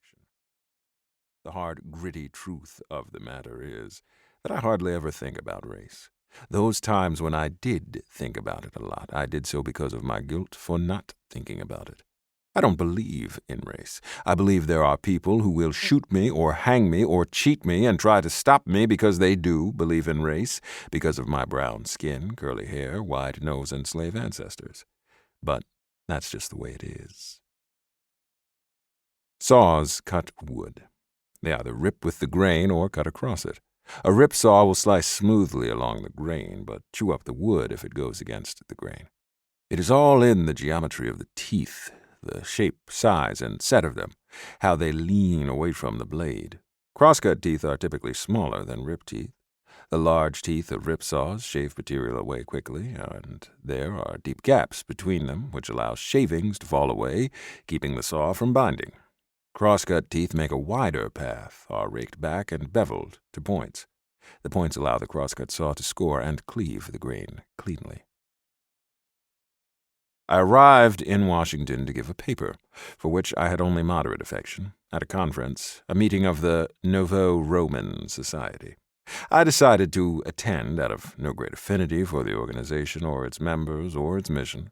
affection. The hard, gritty truth of the matter is that I hardly ever think about race. Those times when I did think about it a lot, I did so because of my guilt for not thinking about it. I don't believe in race. I believe there are people who will shoot me or hang me or cheat me and try to stop me because they do believe in race, because of my brown skin, curly hair, wide nose, and slave ancestors. But that's just the way it is. Saws cut wood. They either rip with the grain or cut across it. A rip saw will slice smoothly along the grain, but chew up the wood if it goes against the grain. It is all in the geometry of the teeth, the shape, size, and set of them, how they lean away from the blade. Crosscut teeth are typically smaller than rip teeth. The large teeth of rip saws shave material away quickly, and there are deep gaps between them, which allow shavings to fall away, keeping the saw from binding. Crosscut teeth make a wider path, are raked back and beveled to points. The points allow the crosscut saw to score and cleave the grain cleanly. I arrived in Washington to give a paper, for which I had only moderate affection, at a conference, a meeting of the Nouveau Roman Society. I decided to attend out of no great affinity for the organization or its members or its mission,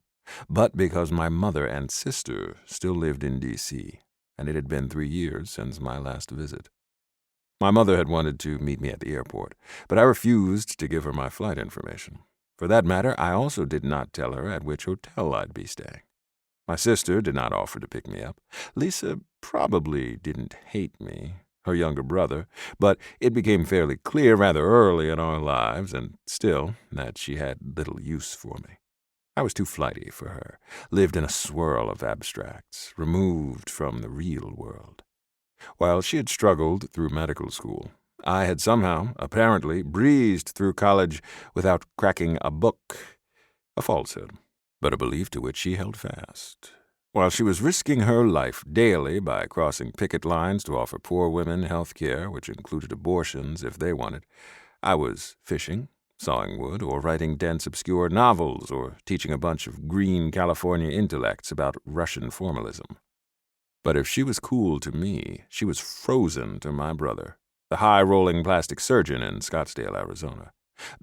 but because my mother and sister still lived in D.C., and it had been 3 years since my last visit. My mother had wanted to meet me at the airport, but I refused to give her my flight information. For that matter, I also did not tell her at which hotel I'd be staying. My sister did not offer to pick me up. Lisa probably didn't hate me, her younger brother, but it became fairly clear rather early in our lives, and still, that she had little use for me. I was too flighty for her, lived in a swirl of abstracts, removed from the real world. While she had struggled through medical school, I had somehow, apparently, breezed through college without cracking a book. A falsehood, but a belief to which she held fast. While she was risking her life daily by crossing picket lines to offer poor women health care, which included abortions if they wanted, I was fishing, sawing wood, or writing dense, obscure novels, or teaching a bunch of green California intellects about Russian formalism. But if she was cool to me, she was frozen to my brother, the high-rolling plastic surgeon in Scottsdale, Arizona.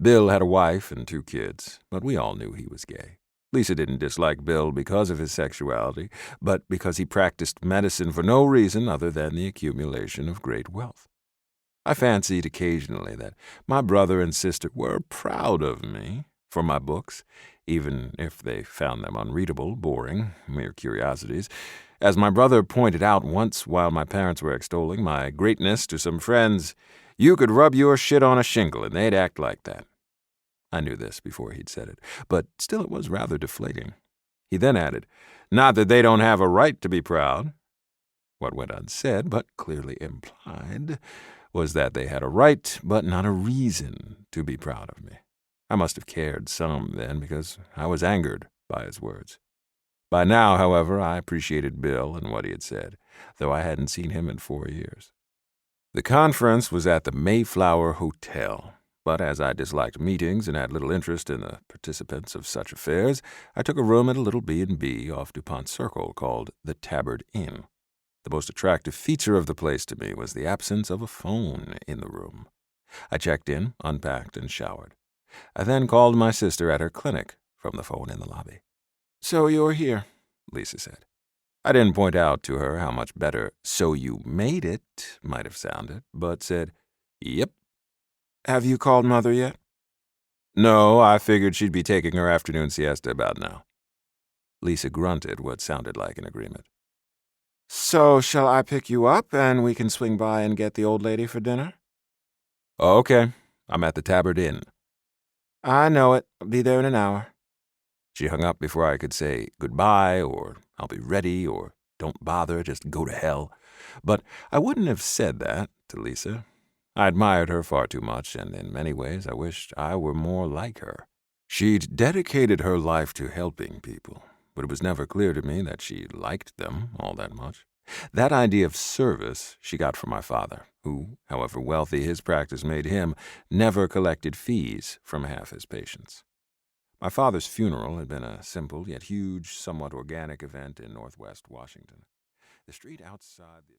Bill had a wife and 2 kids, but we all knew he was gay. Lisa didn't dislike Bill because of his sexuality, but because he practiced medicine for no reason other than the accumulation of great wealth. I fancied occasionally that my brother and sister were proud of me for my books, even if they found them unreadable, boring, mere curiosities. As my brother pointed out once while my parents were extolling my greatness to some friends, "You could rub your shit on a shingle and they'd act like that." I knew this before he'd said it, but still it was rather deflating. He then added, "Not that they don't have a right to be proud." What went unsaid, but clearly implied, was that they had a right, but not a reason, to be proud of me. I must have cared some then, because I was angered by his words. By now, however, I appreciated Bill and what he had said, though I hadn't seen him in 4 years. The conference was at the Mayflower Hotel, but as I disliked meetings and had little interest in the participants of such affairs, I took a room at a little B&B off DuPont Circle called the Tabard Inn. The most attractive feature of the place to me was the absence of a phone in the room. I checked in, unpacked, and showered. I then called my sister at her clinic from the phone in the lobby. "So you're here," Lisa said. I didn't point out to her how much better "so you made it" might have sounded, but said, "Yep." "Have you called Mother yet?" "No, I figured she'd be taking her afternoon siesta about now." Lisa grunted what sounded like an agreement. "So shall I pick you up and we can swing by and get the old lady for dinner?" "Okay, I'm at the Tabard Inn." "I know it. I'll be there in an hour." She hung up before I could say goodbye, or "I'll be ready," or "Don't bother, just go to hell." But I wouldn't have said that to Lisa. I admired her far too much, and in many ways I wished I were more like her. She'd dedicated her life to helping people, but it was never clear to me that she liked them all that much. That idea of service she got from my father, who, however wealthy his practice made him, never collected fees from half his patients. My father's funeral had been a simple yet huge, somewhat organic event in northwest Washington. The street outside the